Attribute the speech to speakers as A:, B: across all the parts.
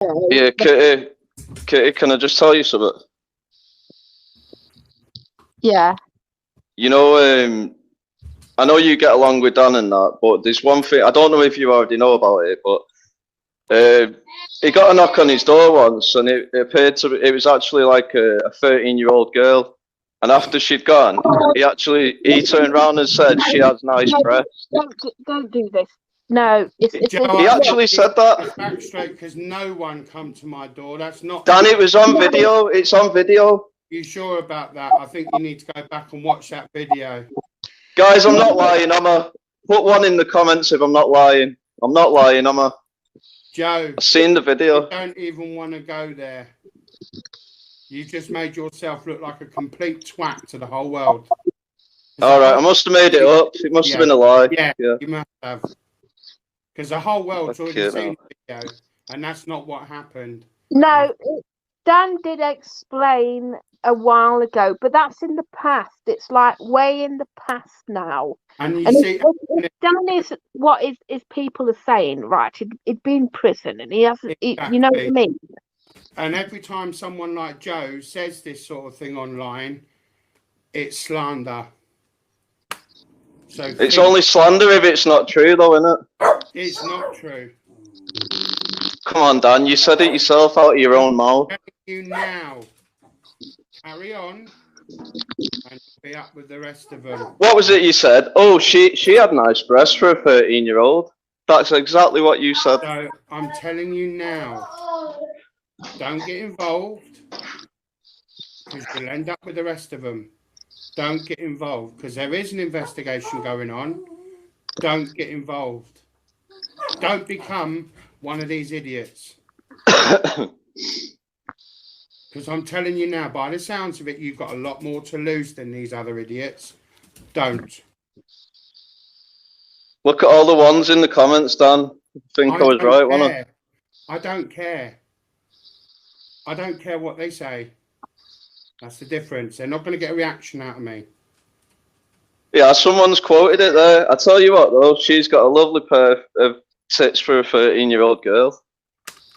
A: Yeah, Kitty, can I just tell you something?
B: Yeah.
A: You know, I know you get along with Dan and that, but there's one thing, I don't know if you already know about it, but he got a knock on his door once, and it appeared to be, it was actually like a 13-year-old girl. And after she'd gone, he turned around and said she has nice breasts.
B: Don't do this. No,
A: He actually said that.
C: Backstraight, because no one come to my door. That's not.
A: Dan, it was on video. It's on video.
C: You sure about that? I think you need to go back and watch that video.
A: Guys, I'm not lying. Put one in the comments if I'm not lying. I'm not lying,
C: Joe,
A: I've seen the video.
C: You don't even want to go there. You just made yourself look like a complete twat to the whole world.
A: All right, I must have made it up. It must have been a lie.
C: Yeah, you must have. Because the whole world's already seen the video, and that's not what happened.
B: No, Dan did explain a while ago, but that's in the past. It's like way in the past now.
C: And you see,
B: if Dan is what is people are saying, right? He'd be in prison, and he hasn't.
C: Exactly.
B: You know what I mean?
C: And every time someone like Joe says this sort of thing online, it's slander. So
A: it's only slander if it's not true, though, isn't it?
C: It's not true.
A: Come on, Dan. You said it yourself out of your own mouth.
C: I'm telling you now. Carry on, and be up with the rest of them.
A: What was it you said? Oh, she had nice breasts for a 13-year-old. That's exactly what you said.
C: So I'm telling you now. Don't get involved, because you'll end up with the rest of them. Don't get involved, because there is an investigation going on. Don't get involved. Don't become one of these idiots. Because I'm telling you now, by the sounds of it, you've got a lot more to lose than these other idiots. Don't.
A: Look at all the ones in the comments, Dan. I think I was right, wasn't I?
C: I don't care. I don't care what they say. That's the difference. They're not going to get a reaction out of me.
A: Yeah, someone's quoted it there. I tell you what, though, she's got a lovely pair of tits for a 13-year-old girl.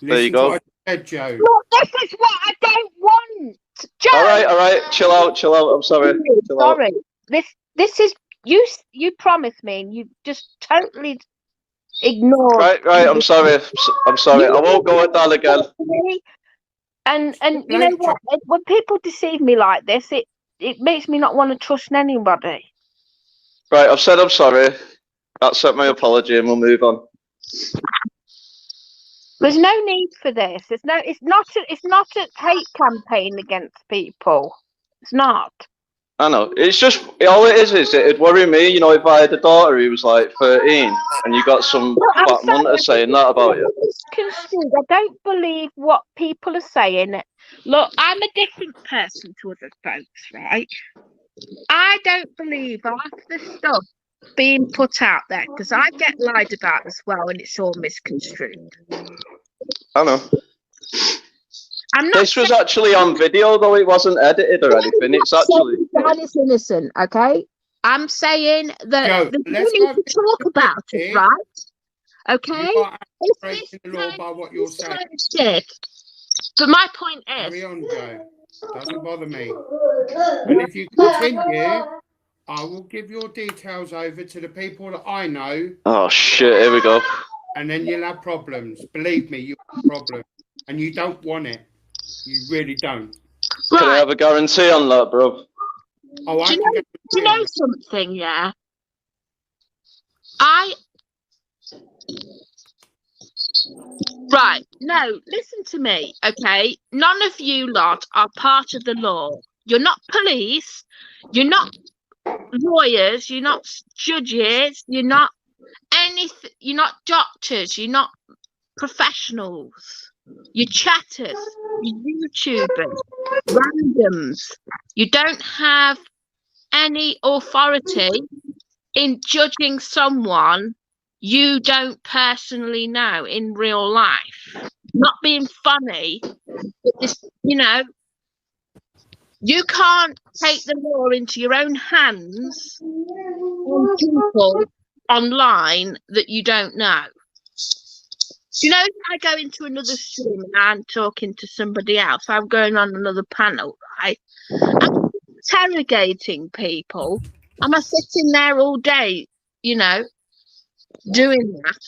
A: There you go.
C: Said, Joe.
B: Look, this is what I don't want. Joe.
A: All right. Chill out. I'm sorry.
B: Sorry. This is you promised me, and you just totally ignored.
A: Right. I'm sorry. I won't go at that again.
B: And you know what? When people deceive me like this, it makes me not want to trust anybody.
A: Right. I've said I'm sorry. Accept my apology, and we'll move on.
B: There's no need for this. It's not a hate campaign against people. It's not.
A: I know. It's just all it is it'd worry me, you know, if I had a daughter who was like 13 and you got some fat munter saying that about you.
B: I don't believe what people are saying. Look, I'm a different person to other folks, right? I don't believe half the stuff being put out there, because I get lied about as well, and it's all misconstrued.
A: I know.
B: This
A: was actually on video, though. It wasn't edited or anything. It's actually.
B: That is innocent, okay? I'm saying that we need to talk about it, right? Okay?
C: You are breaking the law by what you're saying.
B: But my point is.
C: Carry on, Joe. Doesn't bother me. And if you continue, I will give your details over to the people that I know.
A: Oh, shit. Here we go.
C: And then you'll have problems. Believe me, you'll have problems. And you don't want it. You really don't.
A: Can I have a guarantee on that, bro?
C: Oh,
B: do you know something, yeah? Right, no, listen to me, okay? None of you lot are part of the law. You're not police, you're not lawyers, you're not judges, you're not anything, you're not doctors, you're not professionals. You're chatters, you're YouTubers, randoms. You don't have any authority in judging someone you don't personally know in real life. Not being funny, but this, you know, you can't take the law into your own hands on people online that you don't know. You know, if I go into another stream and I'm talking to somebody else, I'm going on another panel, right? I'm interrogating people. Am I sitting there all day, you know, doing that?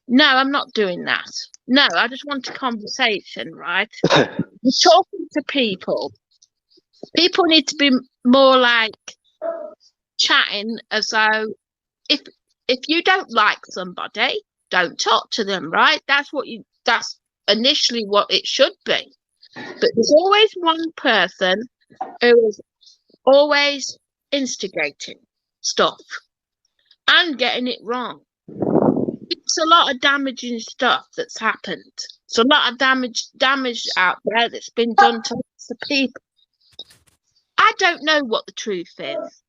B: No, I'm not doing that. No, I just want a conversation, right? We're talking to people. People need to be more like chatting as though if you don't like somebody, don't talk to them, right? That's initially what it should be. But there's always one person who is always instigating stuff and getting it wrong. It's a lot of damaging stuff that's happened. It's a lot of damage out there that's been done to lots of people. I don't know what the truth is.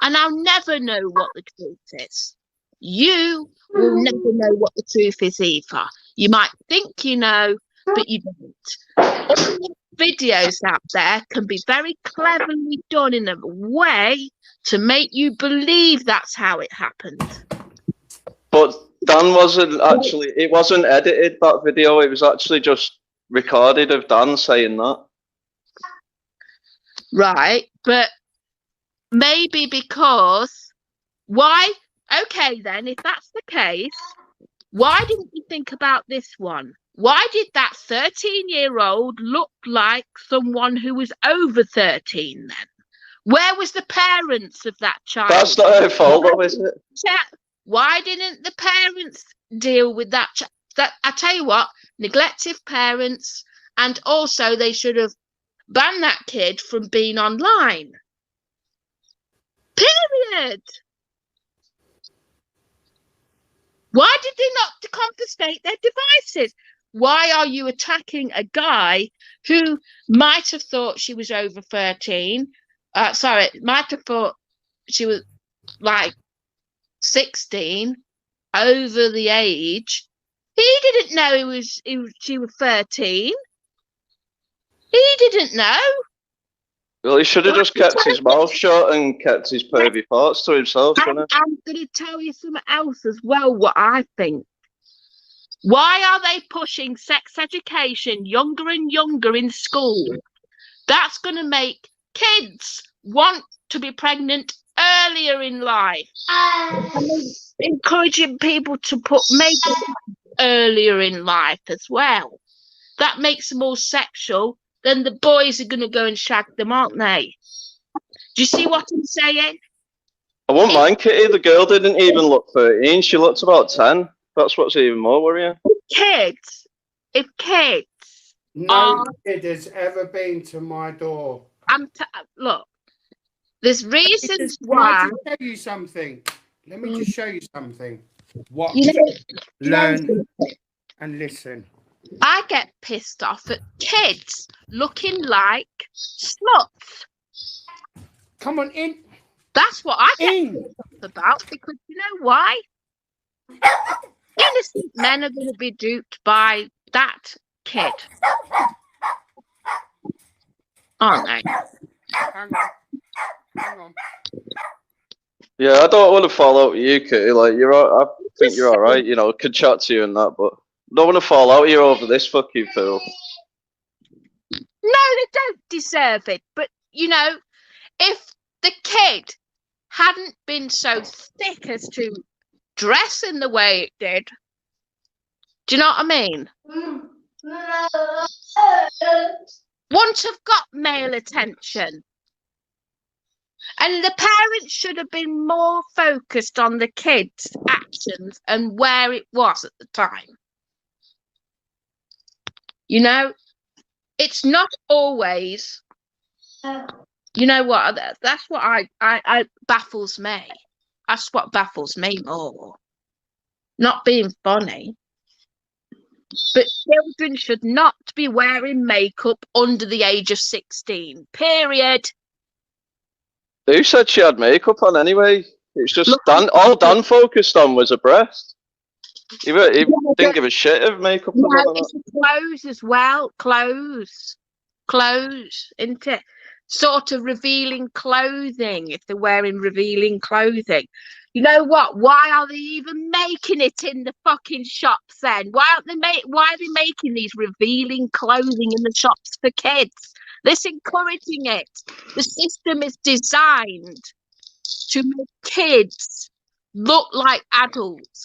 B: And I'll never know what the truth is. You will never know what the truth is either. You might think you know, but you don't. All the videos out there can be very cleverly done in a way to make you believe that's how it happened.
A: But Dan wasn't actually, it wasn't edited, that video. It was actually just recorded of Dan saying that.
B: Right, but maybe because why? Okay, then, if that's the case, why didn't you think about this one? Why did that 13-year-old look like someone who was over 13 then? Where was the parents of that child?
A: That's not her fault, though, is it?
B: Why didn't the parents deal with that? I tell you what, neglective parents, and also they should have banned that kid from being online. Period. Why did they not confiscate their devices? Why are you attacking a guy who might have thought she was over 13? Might have thought she was like 16, over the age. He didn't know she was 13. He didn't know.
A: Well, he should have just kept his mouth shut and kept his pervy thoughts to himself, shouldn't he?
B: I'm going to tell you something else as well, what I think. Why are they pushing sex education younger and younger in school? That's going to make kids want to be pregnant earlier in life. Encouraging people to put makeup earlier in life as well. That makes them more sexual. Then the boys are going to go and shag them, aren't they? Do you see what I'm saying?
A: I won't mind, Kitty. The girl didn't even look 13. She looked about 10. That's what's even more worrying.
B: If kids
C: no kid has ever been to my door.
B: Look, there's reasons why.
C: Let me tell you something. Let me just show you something. What?
B: Learn
C: and listen.
B: I get pissed off at kids looking like sluts.
C: Come on in.
B: That's what I get pissed off about, because you know why? Innocent men are going to be duped by that kid, aren't they?
C: Hang on.
A: Yeah, I don't want to fall out with you, Kitty. Like, I think you're all right. You know, could chat to you and that, but I don't want to fall out here over this fucking fool.
B: No, they don't deserve it. But, you know, if the kid hadn't been so thick as to dress in the way it did, do you know what I mean? Wouldn't have got male attention. And the parents should have been more focused on the kids' actions and where it was at the time. You know, it's not always, you know what, that's what I baffles me. That's what baffles me more. Not being funny. But children should not be wearing makeup under the age of 16. Period.
A: Who said she had makeup on anyway? It's just all Dan focused on was her breast. He didn't give a shit of makeup.
B: No, it's clothes as well. Clothes, isn't it? Sort of revealing clothing, if they're wearing revealing clothing. You know what? Why are they even making it in the fucking shops then? Why are they making these revealing clothing in the shops for kids? This encouraging it. The system is designed to make kids look like adults.